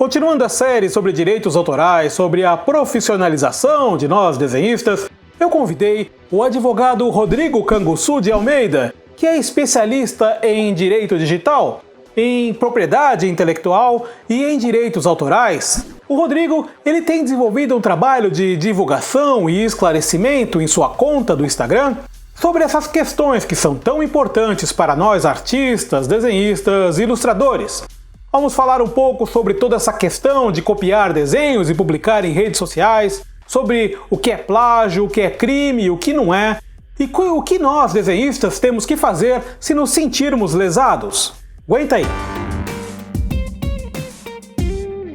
Continuando a série sobre direitos autorais, sobre a profissionalização de nós desenhistas, eu convidei o advogado Rodrigo Canguçu de Almeida, que é especialista em direito digital, em propriedade intelectual e em direitos autorais. O Rodrigo, ele tem desenvolvido um trabalho de divulgação e esclarecimento em sua conta do Instagram sobre essas questões que são tão importantes para nós artistas, desenhistas e ilustradores. Vamos falar um pouco sobre toda essa questão de copiar desenhos e publicar em redes sociais, sobre o que é plágio, o que é crime, o que não é, e o que nós, desenhistas, temos que fazer se nos sentirmos lesados. Aguenta aí!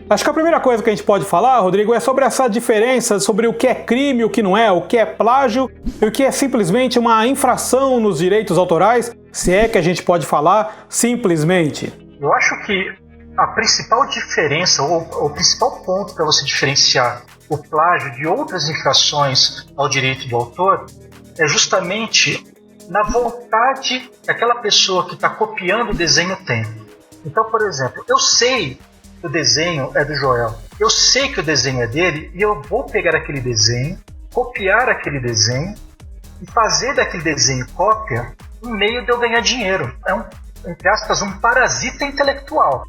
Acho que a primeira coisa que a gente pode falar, Rodrigo, é sobre essa diferença sobre o que é crime, o que não é, o que é plágio e o que é simplesmente uma infração nos direitos autorais, se é que a gente pode falar simplesmente. Eu acho que a principal diferença, ou o principal ponto para você diferenciar o plágio de outras infrações ao direito do autor é justamente na vontade que aquela pessoa que está copiando o desenho tem. Então, por exemplo, eu sei que o desenho é do Joel, eu sei que o desenho é dele e eu vou pegar aquele desenho, copiar aquele desenho e fazer daquele desenho cópia um meio de eu ganhar dinheiro. É entre aspas, um parasita intelectual.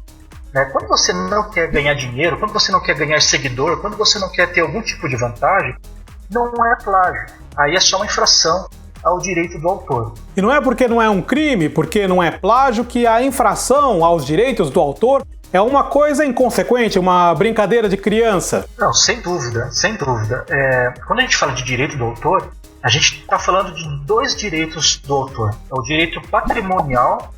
Quando você não quer ganhar dinheiro, quando você não quer ganhar seguidor, quando você não quer ter algum tipo de vantagem, não é plágio. Aí é só uma infração ao direito do autor. E não é porque não é um crime, porque não é plágio, que a infração aos direitos do autor é uma coisa inconsequente, uma brincadeira de criança. Não, sem dúvida, sem dúvida. Quando a gente fala de direito do autor, a gente está falando de dois direitos do autor. É o direito patrimonial,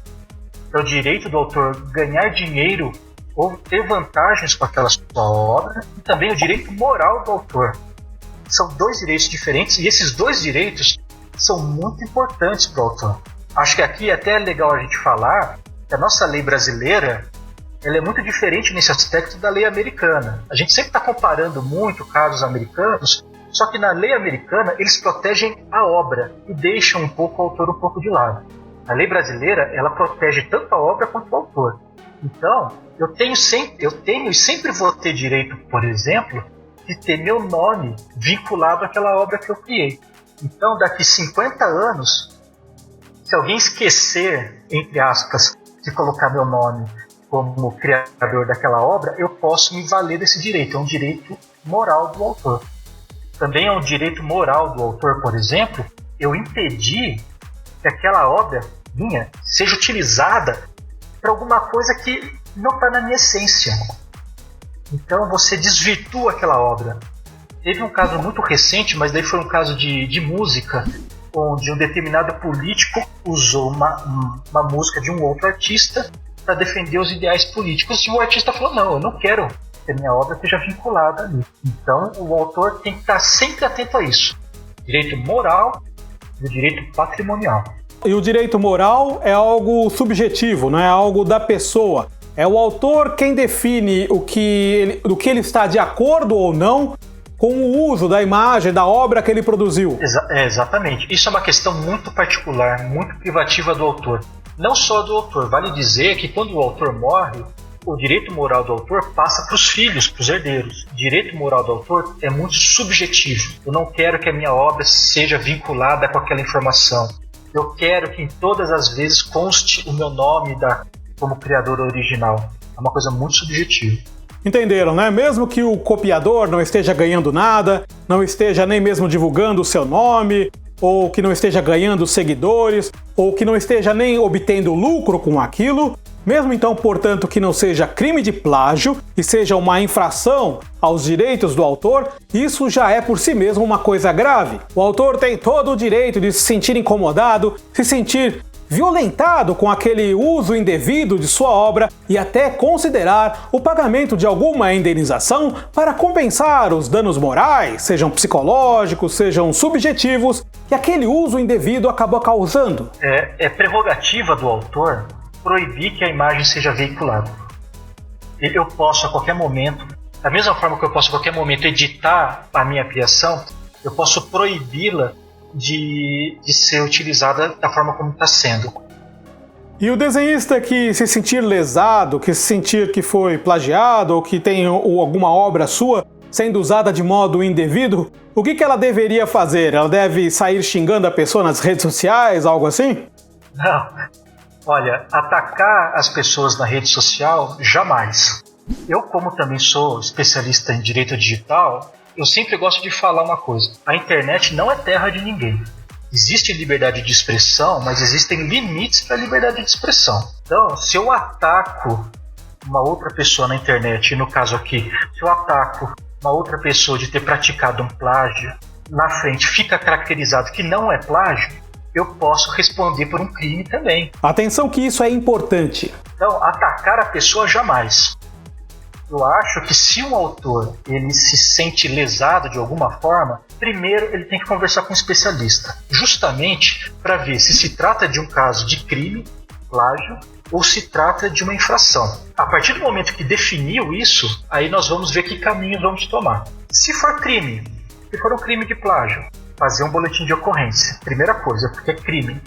é o direito do autor ganhar dinheiro ou ter vantagens com aquela sua obra, e também o direito moral do autor. São dois direitos diferentes e esses dois direitos são muito importantes para o autor. Acho que aqui até é legal a gente falar que a nossa lei brasileira ela é muito diferente nesse aspecto da lei americana. A gente sempre está comparando muito casos americanos, só que na lei americana eles protegem a obra e deixam um pouco o autor um pouco de lado. A lei brasileira, ela protege tanto a obra quanto o autor. Então, eu tenho e sempre vou ter direito, por exemplo, de ter meu nome vinculado àquela obra que eu criei. Então, daqui 50 anos, se alguém esquecer, entre aspas, de colocar meu nome como criador daquela obra, eu posso me valer desse direito. É um direito moral do autor. Também é um direito moral do autor, por exemplo, eu impedir que aquela obra minha seja utilizada para alguma coisa que não está na minha essência. Então você desvirtua aquela obra. Teve um caso muito recente, mas daí foi um caso de música, onde um determinado político usou uma música de um outro artista para defender os ideais políticos, e o artista falou, não, eu não quero que a minha obra esteja vinculada ali. Então o autor tem que estar sempre atento a isso. Direito moral e o direito patrimonial. E o direito moral é algo subjetivo, não é algo da pessoa. É o autor quem define do que ele está de acordo ou não com o uso da imagem, da obra que ele produziu. Exatamente. Isso é uma questão muito particular, muito privativa do autor. Não só do autor. Vale dizer que quando o autor morre, o direito moral do autor passa para os filhos, para os herdeiros. O direito moral do autor é muito subjetivo. Eu não quero que a minha obra seja vinculada com aquela informação. Eu quero que em todas as vezes conste o meu nome como criador original. É uma coisa muito subjetiva. Entenderam, né? Mesmo que o copiador não esteja ganhando nada, não esteja nem mesmo divulgando o seu nome, ou que não esteja ganhando seguidores, ou que não esteja nem obtendo lucro com aquilo, mesmo então, portanto, que não seja crime de plágio e seja uma infração aos direitos do autor, isso já é por si mesmo uma coisa grave. O autor tem todo o direito de se sentir incomodado, se sentir violentado com aquele uso indevido de sua obra e até considerar o pagamento de alguma indenização para compensar os danos morais, sejam psicológicos, sejam subjetivos, que aquele uso indevido acabou causando. É prerrogativa do autor proibir que a imagem seja veiculada. Eu posso a qualquer momento, da mesma forma que eu posso a qualquer momento editar a minha criação, eu posso proibi-la de ser utilizada da forma como está sendo. E o desenhista que se sentir lesado, que se sentir que foi plagiado ou que tem alguma obra sua sendo usada de modo indevido, o que ela deveria fazer? Ela deve sair xingando a pessoa nas redes sociais, algo assim? Não. Olha, atacar as pessoas na rede social, jamais. Eu, como também sou especialista em direito digital, eu sempre gosto de falar uma coisa. A internet não é terra de ninguém. Existe liberdade de expressão, mas existem limites para a liberdade de expressão. Então, se eu ataco uma outra pessoa na internet, e no caso aqui, se eu ataco uma outra pessoa de ter praticado um plágio, na frente fica caracterizado que não é plágio, eu posso responder por um crime também. Atenção que isso é importante. Então, atacar a pessoa jamais. Eu acho que se um autor ele se sente lesado de alguma forma, primeiro ele tem que conversar com um especialista, justamente para ver se trata de um caso de crime, plágio, ou se trata de uma infração. A partir do momento que definiu isso, aí nós vamos ver que caminho vamos tomar. Se for crime, se for um crime de plágio, fazer um boletim de ocorrência, primeira coisa, porque é crime.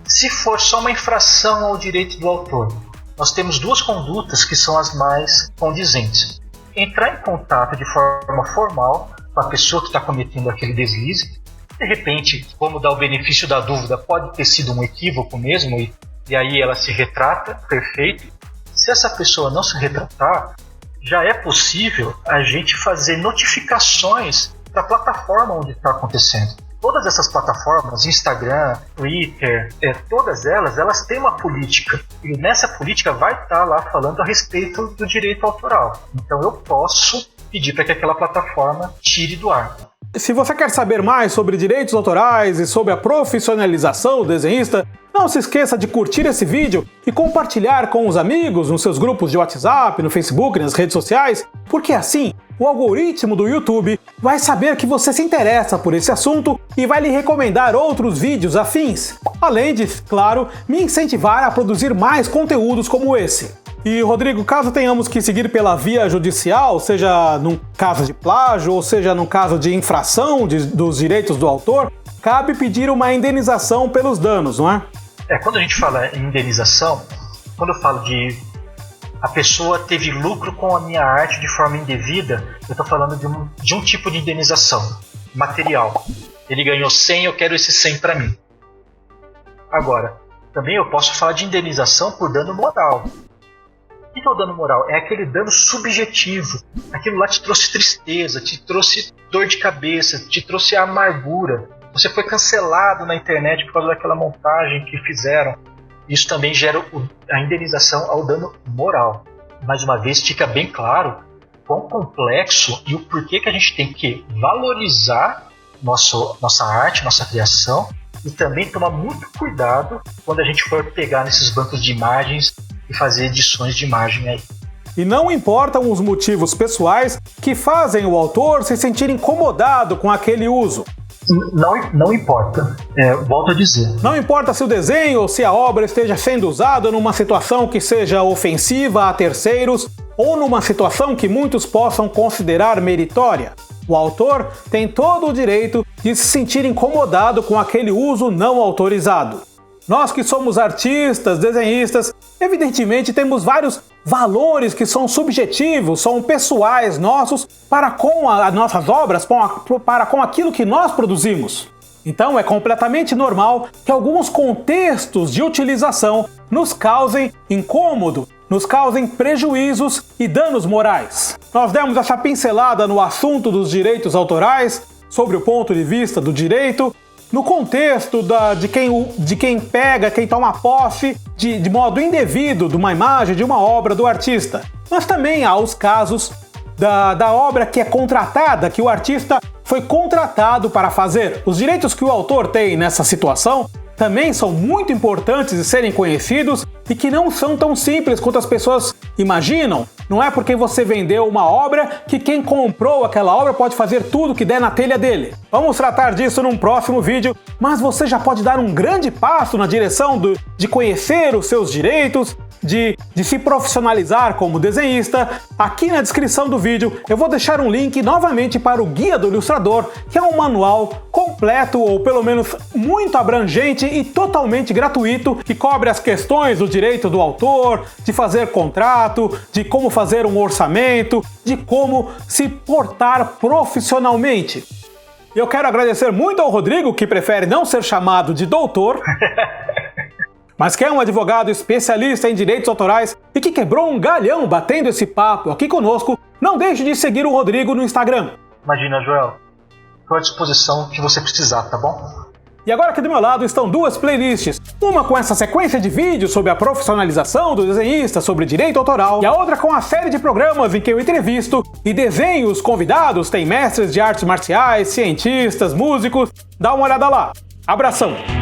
Se for só uma infração ao direito do autor, nós temos duas condutas que são as mais condizentes. Entrar em contato de forma formal com a pessoa que está cometendo aquele deslize. De repente, como dar o benefício da dúvida, pode ter sido um equívoco mesmo, e aí ela se retrata, perfeito. Se essa pessoa não se retratar, já é possível a gente fazer notificações para a plataforma onde está acontecendo. Todas essas plataformas, Instagram, Twitter, todas elas têm uma política. E nessa política vai estar lá falando a respeito do direito autoral. Então eu posso pedir para que aquela plataforma tire do ar. Se você quer saber mais sobre direitos autorais e sobre a profissionalização do desenhista, não se esqueça de curtir esse vídeo e compartilhar com os amigos nos seus grupos de WhatsApp, no Facebook, nas redes sociais, porque assim o algoritmo do YouTube vai saber que você se interessa por esse assunto e vai lhe recomendar outros vídeos afins, além de, claro, me incentivar a produzir mais conteúdos como esse. E, Rodrigo, caso tenhamos que seguir pela via judicial, seja num caso de plágio ou seja num caso de infração dos direitos do autor, cabe pedir uma indenização pelos danos, não é? Quando a gente fala em indenização, quando eu falo de a pessoa teve lucro com a minha arte de forma indevida, eu estou falando de um tipo de indenização material. Ele ganhou 100, eu quero esse 100 para mim. Agora, também eu posso falar de indenização por dano moral. O que é o dano moral? É aquele dano subjetivo. Aquilo lá te trouxe tristeza, te trouxe dor de cabeça, te trouxe amargura. Você foi cancelado na internet por causa daquela montagem que fizeram. Isso também gera a indenização ao dano moral. Mais uma vez, fica bem claro quão complexo e o porquê que a gente tem que valorizar nossa arte, nossa criação, e também tomar muito cuidado quando a gente for pegar nesses bancos de imagens e fazer edições de imagem aí. E não importam os motivos pessoais que fazem o autor se sentir incomodado com aquele uso. Não importa, volto a dizer. Não importa se o desenho ou se a obra esteja sendo usada numa situação que seja ofensiva a terceiros ou numa situação que muitos possam considerar meritória. O autor tem todo o direito de se sentir incomodado com aquele uso não autorizado. Nós que somos artistas, desenhistas, evidentemente temos vários valores que são subjetivos, são pessoais nossos para com as nossas obras, para com aquilo que nós produzimos. Então é completamente normal que alguns contextos de utilização nos causem incômodo, nos causem prejuízos e danos morais. Nós demos essa pincelada no assunto dos direitos autorais, sobre o ponto de vista do direito, no contexto de quem pega, quem toma posse de modo indevido de uma imagem, de uma obra do artista. Mas também há os casos da obra que é contratada, que o artista foi contratado para fazer. Os direitos que o autor tem nessa situação também são muito importantes de serem conhecidos e que não são tão simples quanto as pessoas imaginam. Não é porque você vendeu uma obra que quem comprou aquela obra pode fazer tudo que der na telha dele. Vamos tratar disso num próximo vídeo, mas você já pode dar um grande passo na direção de conhecer os seus direitos de se profissionalizar como desenhista, aqui na descrição do vídeo eu vou deixar um link novamente para o Guia do Ilustrador, que é um manual completo, ou pelo menos muito abrangente e totalmente gratuito, que cobre as questões do direito do autor, de fazer contrato, de como fazer um orçamento, de como se portar profissionalmente. E eu quero agradecer muito ao Rodrigo, que prefere não ser chamado de doutor, mas que é um advogado especialista em direitos autorais e que quebrou um galhão batendo esse papo aqui conosco. Não deixe de seguir o Rodrigo no Instagram. Imagina, Joel, estou à disposição que você precisar, tá bom? E agora aqui do meu lado estão duas playlists, uma com essa sequência de vídeos sobre a profissionalização do desenhista, sobre direito autoral, e a outra com a série de programas em que eu entrevisto e desenho os convidados, tem mestres de artes marciais, cientistas, músicos. Dá uma olhada lá. Abração!